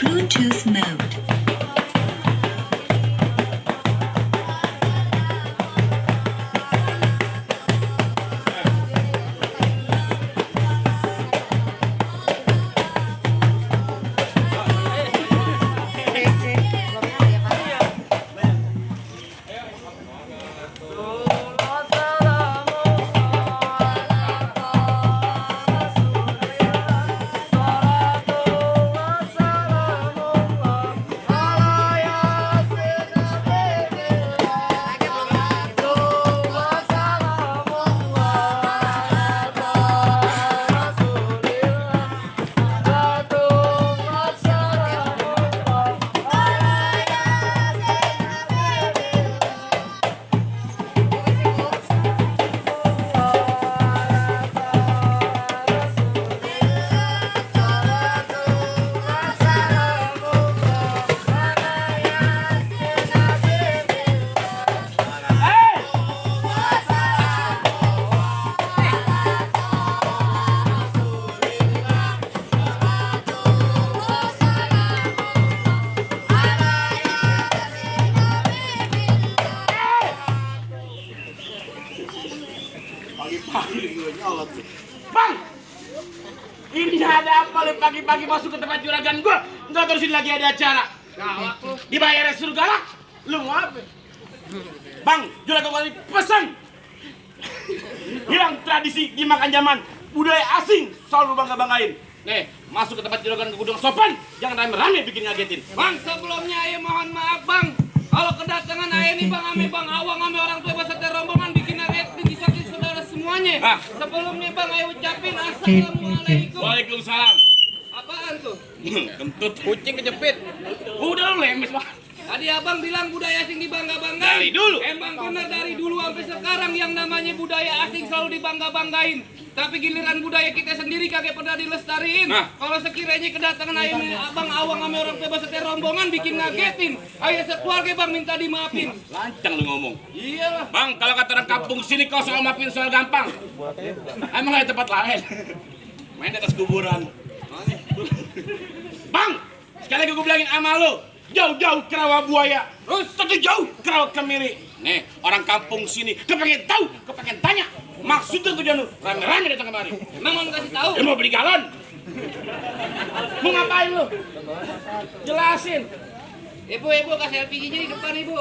Bluetooth mode. Bang! Ini ada apa lu pagi-pagi masuk ke tempat juragan gua? Nggak terusin lagi ada acara. Galak lu. Dibayar suruh galak? Lu mau apa? Bang, juragan gua pesan. Hilang tradisi dimakan zaman. Budaya asing selalu bangga-banggain. Nih, masuk ke tempat juragan ke gudang sopan. Jangan rame-rame bikin ngagetin. Bang, sebelumnya Aye mohon maaf bang. Kalau kedatangan Aye nih bang, Bang Awang, orang tua beserta rombongan bikin ngagetin di samping saudara semuanya. Sebelumnya bang, Aye ucapin assalamualaikum. Waalaikumsalam. Apaan tuh? Kentut kucing kejepit. Udah lu lemes banget. Tadi abang bilang budaya asing dibangga-banggain. Dari dulu. Emang bener dari dulu sampai sekarang yang namanya budaya asing selalu dibangga-banggain. Tapi giliran budaya kita sendiri kagak pernah dilestariin. Kalau sekiranya kedatangan abang Awang sama orang tua beserta rombongan bikin ngagetin. Ayo sekeluarga bang minta dimaafin. Lancang lu ngomong. Iyalah. Bang, kalau kata orang kampung sini kau soal maafin soal gampang. Emang ada tempat lain. Main di atas kuburan. Bang, sekali lagi gue bilangin sama lu. Jauh-jauh ke rawa buaya, terus jauh ke rawa kemiri. Nih, orang kampung sini kepengen tahu, kepengen tanya. Maksudnya tujuan lu, rame-rame datang kemari. Emang mau kasih tahu? Ya mau beli galon. Mau ngapain lu? Jelasin. Ibu kasih LPG-nya di depan ibu.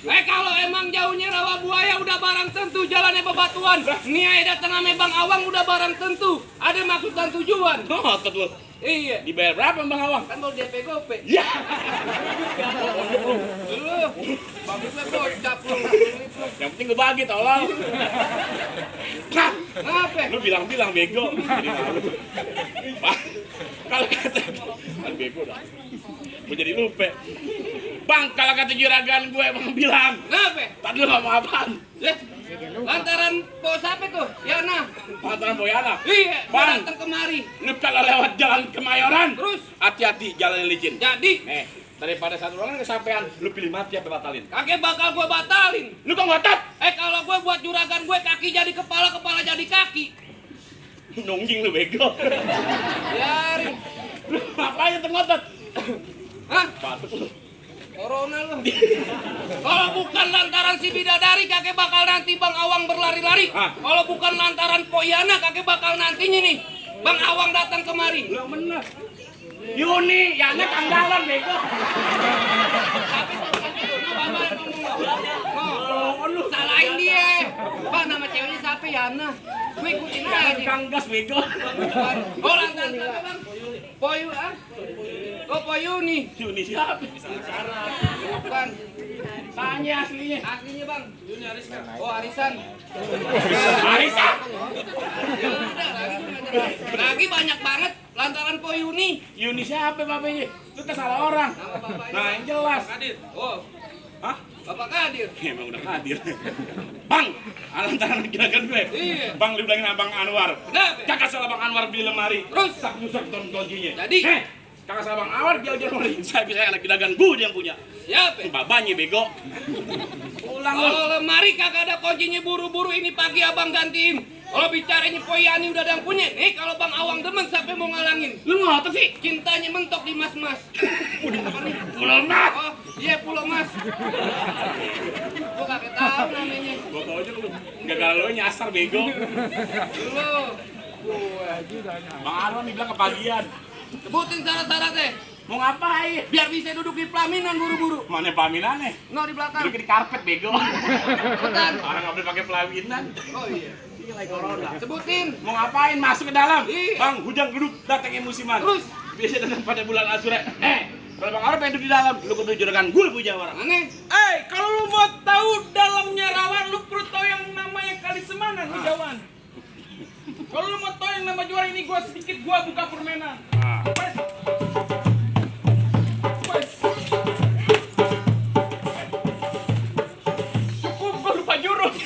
Kalau emang jauhnya rawa buaya udah barang tentu jalannya bebatuan. Nih Aye datang sama Bang Awang udah barang tentu. Ada maksud dan tujuan. Oh, lu. Iya. Dibayar berapa Bang Awang? Kan mau DP gope. Ya. Lu. Bagusnya bocap lu. Yang penting gue bagi tolong. Nah, Apa? lu bilang-bilang bego. Bang, kalau kata kan bego dah. Gue jadi lupa. Bang, kalau kata juragan gue emang bilang. Apa? Tadi lu ngomong apaan? Lantaran bos apa tuh? Yana. Lantaran Boyana. Iya, Bang, datang kemari. lu kalau lewat jalan Kemayoran, Terus? hati-hati jalan licin. Jadi, Nih, daripada satu orang kesampean, lu pilih mati apa batalin? kakek bakal gue batalin. Lu kok ngotot? Kalau gue buat juragan gue kaki jadi kepala, kepala jadi kaki. Nungging lu bego. Biarin. Lu ngapain tuh ngotot? Hah? Batuk lu. Corona lu. Kalau bukan lantaran si bidadari kakek bakal nanti Bang Awang berlari-lari. Kalau bukan lantaran Poyana kakek bakal nantinya nih Bang Awang datang kemari. Lu bener. Yuni, Yana Kanggalan bego. Tapi ngomong. Salahin dia. Bang nama ceweknya siapa Yana? Gue ikutin Yana aja. Kanggas bego. Oh lantaran siapa Bang? Poyu ah? Oh Poyuni. Yuni siapa? Bukan. Tanya aslinya. Aslinya Bang. Yuni Arisan. Oh Arisan. Arisan. Ya udah lagi banyak banget. lantaran po Yuni. Yuni siapa bapaknya? Lu tak salah orang. Nama bapaknya. Nah, yang jelas. Kadir. Oh, Hah? Bapak Kadir. Emang udah hadir. Bang, lantaran juragan gue. Iya. Bang, lu bilangin Abang Anwar. Kenapa? Kakak salah Bang Anwar di lemari. Terus? Tak nyusap kuncinya. Jadi? Kakak salah Bang Anwar dia lemari. Saya anak juragan gue dia yang punya. Siapa? Babanya bego. Ulang lu. Kalau lemari kagak ada kuncinya, buru-buru ini pagi abang gantiin. Kalau bicaranya Poyani udah ada yang punya. Nih kalau Bang Awang demen sampai mau ngalangin. Lu ngapa sih? Cintanya mentok di mas-mas. Apa nih? Pulau Mas. Oh, iya Pulau Mas. Gua kagak tahu namanya. Gua tau aja lu. Gagal lu nyasar bego. Dulu. Bang Anwar dibilang kepagian. Sebutin syarat-syaratnya. Mau ngapain? Biar bisa duduk di pelaminan buru-buru. Mana pelaminannya? No di belakang. Duduk di karpet bego. Cepetan. Orang nggak boleh pakai pelaminan. Oh iya. Ini lagi corona. Sebutin. Mau ngapain? Masuk ke dalam. Iya. Bang, hujan duduk datangnya musiman. Terus. Biasa datang pada bulan Asyura. Kalau Bang Anwar pengen duduk di dalam, lu kudu juragan gue punya orang. Aneh. Kalau lu mau tahu dalamnya rawan, lu perlu tahu yang namanya kali Semanan, Jawan. Kalau lu mau tahu yang nama juara ini, gua sedikit gua buka permainan. Wes. Wes. Cukup, gua lupa jurus.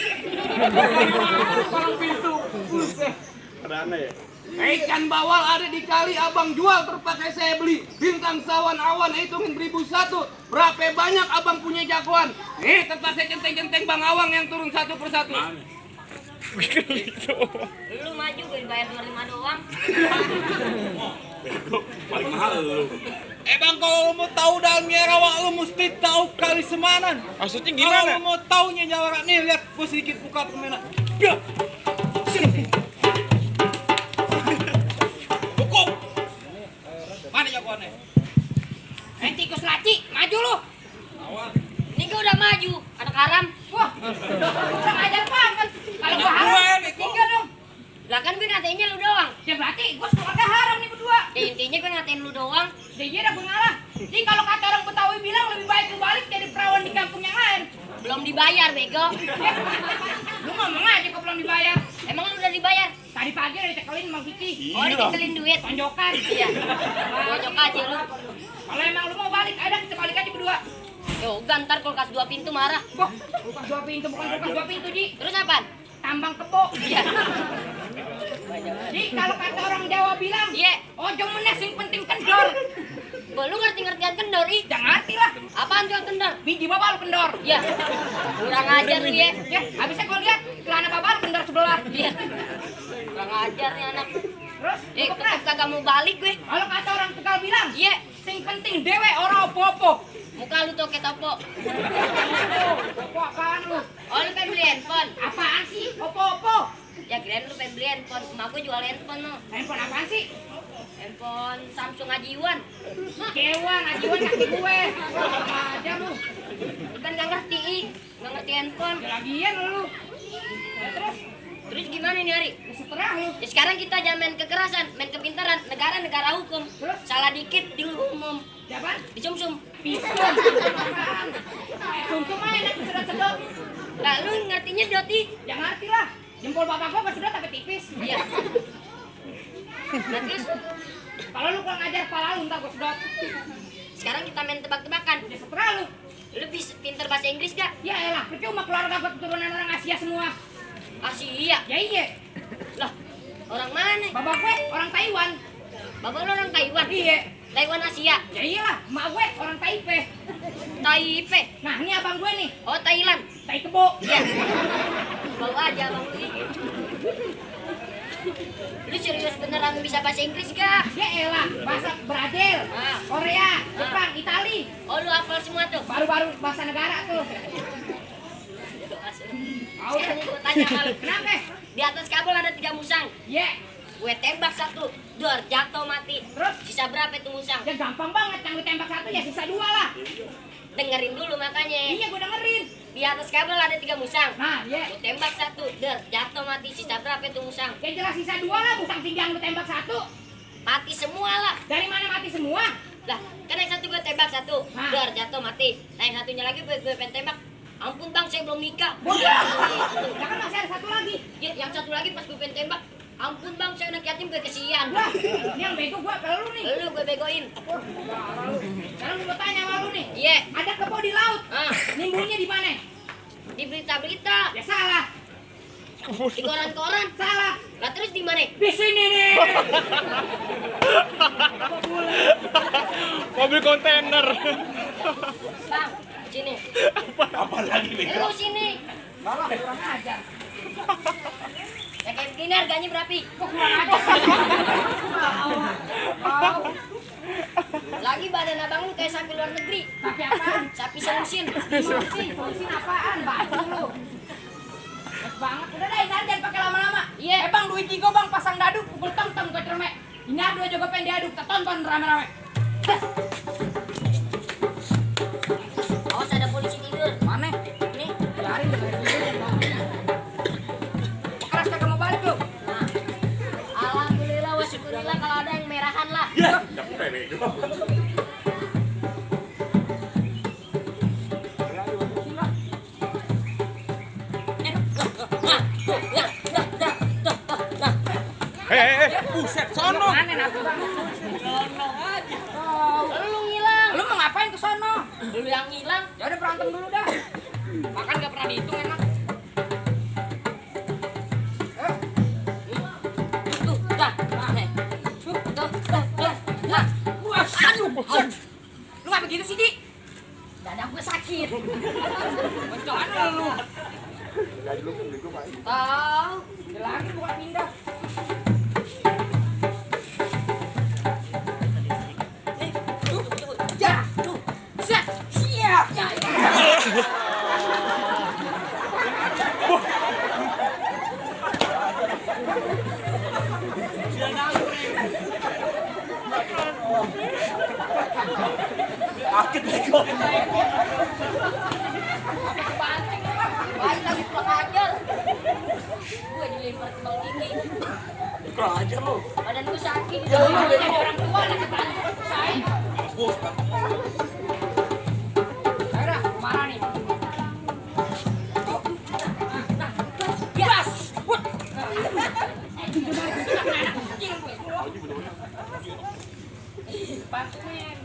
Palang pintu. Buset. Karena ya. Ikan bawal ada di kali abang jual terpakai saya beli. Bintang sawan awan hitungin 1001. Berapa banyak abang punya jagoan? Nih tempat saya centeng-centeng Bang Awang yang turun satu persatu. Lu maju gue dibayar 25 doang. Bego, paling mahal lu. Bang, kalau lu mau tahu dalamnya rawa, lu mesti tahu kali Semanan. Maksudnya Kalau lu mau taunya jawara nih, lihat gua sedikit buka permainan. Ya. Sini. Cukup. Mana jagoannya? Tikus laci, maju lu. Ini gue udah maju, anak haram. Wah, kurang ajar banget. Kalau gua haram, tiga dong. Lah kan gue ngatainnya lu doang. Ya berarti gue keluarga haram nih berdua. Ya intinya gue ngatain lu doang. Ya iya dah gue ngalah. Jadi kalau kata orang Betawi bilang lebih baik lu balik jadi perawan di kampung yang lain. Belum dibayar, bego. Lu ngomong aja kok belum dibayar. Emang lu udah dibayar? Tadi pagi udah ditekelin Mang Kiki. Oh, ditekelin duit. Tonjokan. Iya. Bojok aja lu. Kalau emang lu mau balik, ada kita balik aja berdua. Yo, ntar kulkas 2 pintu marah. Wah, kulkas 2 pintu bukan kulkas 2 pintu, Ji. Terus apaan? Tambang kebo. Iya. Ji, kalau kata orang Jawa bilang, iya. Ojo menes yang penting kendor. Lu ngerti-ngertian kendor, ih. Jangan ngerti lah. Apaan tuh kendor? Biji bapak lu kendor. Iya. Kurang ajar lu ya. Ya, habisnya gua lihat celana bapak lu kendor sebelah. Iya. Kurang ajar nih anak. Terus, tetep kagak mau balik gue. Kalau kata orang Tegal bilang, iya. Sing penting dewe orang opo-opo. Muka lu toket opo. Opo apaan lu? Oh lu pengen beli handphone? Apaan sih? Opo-opo? Ya kirain lu pengen beli handphone. Emak gue jual handphone no. Handphone apaan sih? Handphone Samsung Ajiwan. Kewan, Ajiwan kaki gue. Apa aja lu? Kan gak ngerti, gak ngerti handphone. Lagian lu. Ya, terus gimana nih Ari? Seterah lu. Ya sekarang kita jangan main kekerasan, main kepintaran. Negara hukum. Terus? Salah dikit dihukum. Siapa? Disumsum. Pisum. Sumsum aja enak sedot-sedot. Lah lu ngertinya doti? Ya ngerti lah. Jempol bapak gua kesedot tapi tipis. Iya. Nah, terus kalau lu kurang ajar kepala lu ntar gua sedot. Sekarang kita main tebak-tebakan. Ya seterah lu. Lu bisa pinter bahasa Inggris gak? Ya elah, percuma keluarga gua keturunan orang Asia semua. Asia? Ya iya. Lah, orang mana? Bapak gue orang Taiwan. Bapak lu orang Taiwan? Iya. Taiwan Asia? Ya iyalah, emak gue orang Taipei. Taipei? Nah ini abang gue nih. Oh Thailand? Tai kebo. Iya. Bawa aja abang lu ini. Lu serius beneran bisa bahasa Inggris gak? Ya elah, bahasa Brazil, Korea, Jepang, Itali. Oh lu hafal semua tuh? Baru-baru bahasa negara tuh. Sekarang gue tanya sama lu, kenapa? Di atas kabel ada 3 musang. Iya. Gue tembak 1, dor, jatuh mati. Terus? Sisa berapa itu musang? Ya gampang banget, yang lu tembak 1 ya sisa 2 lah. Dengerin dulu makanya. Iya gue dengerin. Di atas kabel ada 3 musang. Nah iya. Gue tembak 1, dor, jatuh mati. Sisa berapa itu musang? Ya jelas sisa 2 lah, musang 3 yang lu tembak 1. Mati semua lah. Dari mana mati semua? Lah, kan yang 1 gue tembak 1, dor, jatuh mati. Nah yang satunya lagi gue pengen tembak. Ampun bang, saya belum nikah. Ya kan masih ada 1 lagi. Ya, yang 1 lagi pas gue pengen tembak, Ampun bang, saya anak yatim gue kesian. Lah, ini yang bego gua kalau lu nih. Lu gue begoin. Sekarang gua tanya sama lu nih. Iya. Ada kebo di laut. Ah, Nimbulnya di mana? di berita-berita, Ya salah. di koran-koran. Salah. Lah terus di mana? Di sini nih. Mobil kontainer. Bang, sini. Apa lagi nih? Lu sini. Kurang ajar. Ya kayak begini harganya berapa? Kok kurang ajar? Lagi badan abang lu kayak sapi luar negeri. Tapi apaan? Sapi selusin. Solusin apaan? Baju lu. Bos banget. Udah deh, jangan pakai lama-lama. Iya. Bang, duit tiga bang, pasang dadu, pukul tong-tong ke cermek. Ini adu aja gue pengen diaduk, kita tonton rame-rame. Awas ada polisi tidur. Mana? Nih. Biarin deh. Keras kagak mau balik lu. Nah. Alhamdulillah wa syukurillah kalau ada yang merahan lah. Ya, capek bego. Buset, sono. Mana nafsu bang? Lu ngilang. Lu mau ngapain ke sono? Lu yang ngilang. Ya udah berantem dulu dah. Makan gak pernah dihitung enak. Tuh, dah. Nih. Tuh, dah. Wah, aduh. Lu ngapa begitu sih, Di? Dada gue sakit. Bagaimana lu? Tahu. Udah lagi bukan pindah. Nih, tuh. Ya, tuh. Siap. Siap. Ya, Sakit bego. banting. Baik lagi kurang ajar. Gue dilempar ke bang tinggi. Kurang ajar lu. Badan gue sakit. Ya lu jadi orang tua lah kebantu saya. Bos, Ayo marah nih. Gas. Bantuin.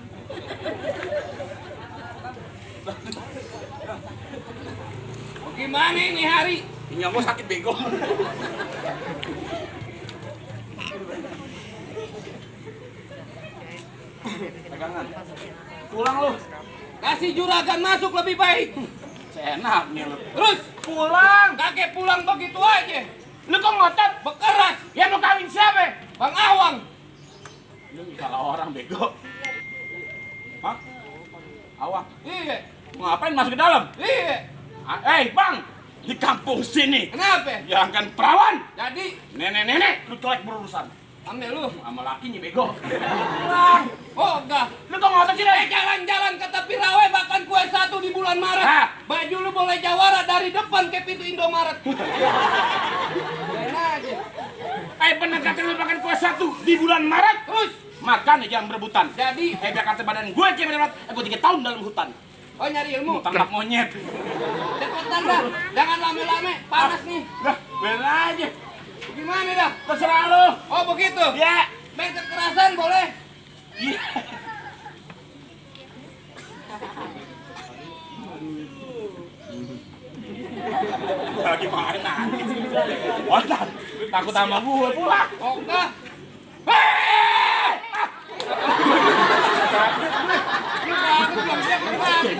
Gimana ini hari? ini gua sakit bego. Pegangan. Pulang lu. Kasih juragan masuk lebih baik. Senaknya lu. Terus Pulang. kakek pulang begitu aja. Lu kok ngotot? Bekeras. Ya mau kawin siapa? Bang Awang. Lu salah orang bego. Hah? Awang. Iya. Mau ngapain masuk ke dalam? Iya. Bang, di kampung sini Kenapa? jangan perawan. Jadi Nenek-nenek lu colek berurusan ambil lu. sama lakinya bego. Oh enggak. Lu kok ngotot sih? Jalan-jalan ke tepi rawa makan kue 1 di bulan Maret. Hah? Baju lu boleh jawara dari depan ke pintu Indomaret. Enak aja. Bener kata lu makan kue 1 di bulan Maret. Terus Makan ya jangan berebutan. jadi Biar kata badan gue kayak bener gue 3 tahun dalam hutan. oh nyari ilmu. Tangkap monyet. Cepetan dah. Jangan lame-lame. Panas nih. Dah, bener aja. Gimana dah? Terserah lu. Oh begitu. Ya. Main kekerasan boleh. Iya. Lagi mana? Oh, takut sama gue pulang. Oh enggak. Lu kaget belum siap kaget.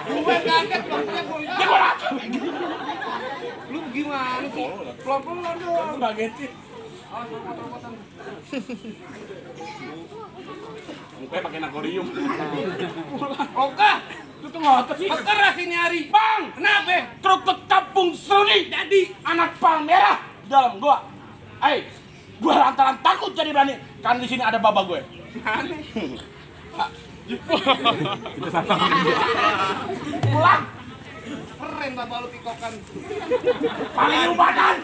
Gue kaget belum siap belum Ya siap. gue rata. Lu gimana sih? Pelan-pelan dong. Kagetin. Mukanya pakai nakorium. Oke. Lu tuh ngotot sih. Bekeras ini hari. Bang, Kenapa? kerupuk kampung Suni. Jadi anak palmerah dalam gua. Gua lantaran takut jadi berani. Kan di sini ada baba gue. Pulang. Keren bapak lu pikokan. Paling lu badan.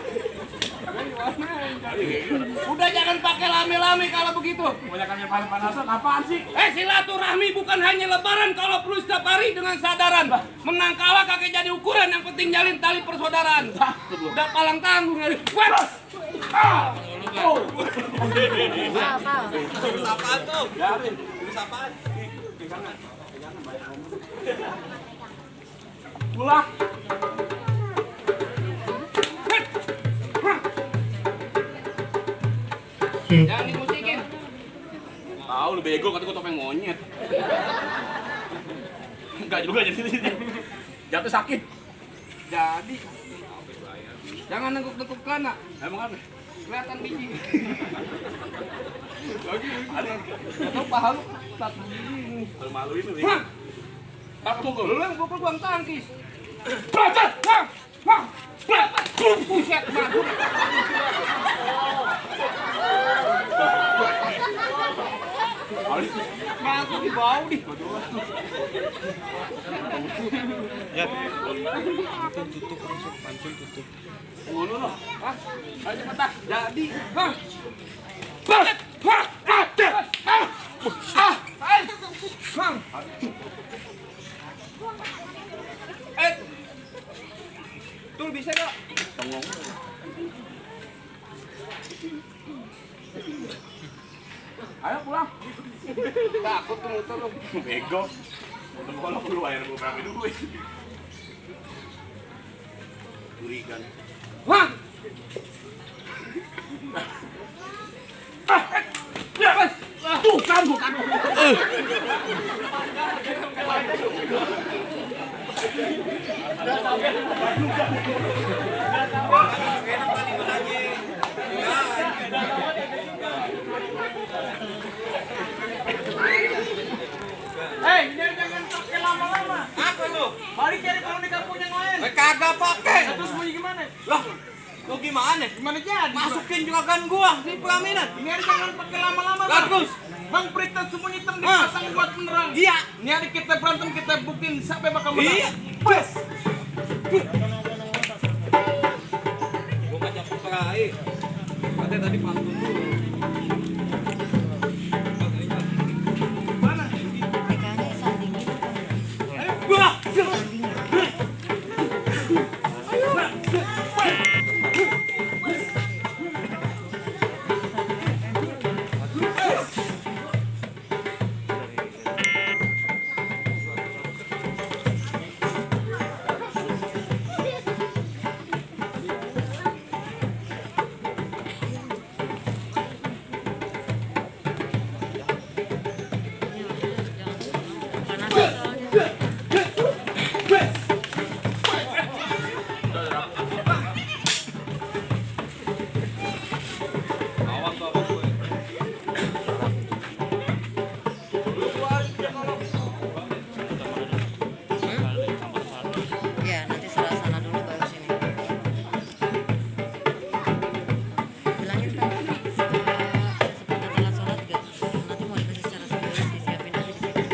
Udah jangan pakai lame-lame kalau begitu. Banyakannya panas-panasan apaan sih? Silaturahmi bukan hanya lebaran, kalau perlu setiap hari dengan sadaran. Menang kalah kakek jadi ukuran, yang penting jalin tali persaudaraan. Udah palang tanggung dari. Apaan tuh? Apaan? Pulang. Jangan dimusikin. Tahu lu bego kata gua topeng monyet. Enggak juga jadi jatuh sakit. Jadi jangan nengkuk-nengkuk celana. Emang apa? Kelihatan biji. Ada. Atau paha lu tak begini. Malu-maluin lu. Hah? Apa pukul? Lu yang pukul buang tangkis. Buset, maju. Maju di bau di. Ngono loh. Hah? Ayo cepetan. Jadi, hah? Bang. Tuh bisa gak? Ayo pulang. Takut tuh muter lu. Bego. Udah kalau lu bayar berapa duit? Curigan. Bang. Tuh kan bukan. Jangan pakai lama-lama. Apa lu? Balik cari kalau di kampung yang lain. Kagak pakai. Terus mau gimana? Lah, lu gimana? Gimana jadi? Masukin juragan gua di pelaminan. Ini hari jangan pakai lama-lama. Lah, terus? Bang Prita semuanya hitam dipasang buat penerang. Iya. Ini hari kita berantem, kita buktiin siapa yang bakal menang. Iya. Bes. Gua ngajak perai. Katanya tadi pantun dulu. Mana? Pegangnya sanding gitu kan. Wah. Ya, nanti serah sana dulu baru sini. Bilangin kan, seperti telat sholat gak? Nanti mau dikasih secara simbolis, disiapin aja di situ.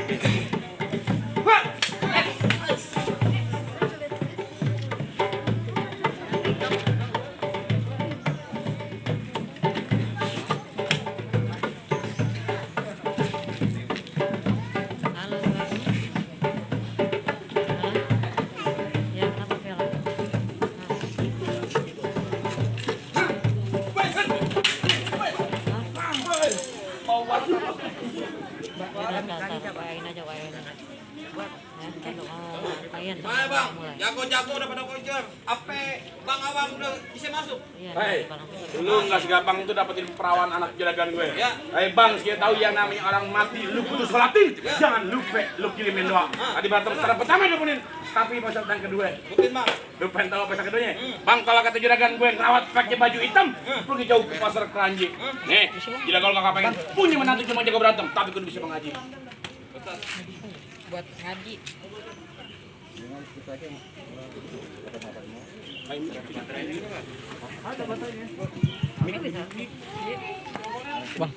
Halo, Bang. Ya, kenapa Vel? Wayain aja. Ya, kalau mau ngapain, Mana bang? mulai. Jago-jago udah pada kejar. Ape bang awang udah bisa masuk. Iya, Hei, nanti barang bisa. lu nggak segampang itu dapetin perawan anak juragan gue. Ya. Hei bang, sekali tahu yang namanya orang mati, lu kudu sholatin. Jangan lupa, lu kirimin doa. Tadi berantem secara pertama dapetin, tapi pasal yang kedua. Mungkin bang. Lu pengen tahu pasal keduanya? Bang, kalau kata juragan gue ngerawat pakai baju hitam, pergi jauh ke pasar Keranji. Nih, juragan kalau nggak pengen punya menantu cuma jago berantem, tapi kudu bisa mengaji. Buat ngaji. Bang.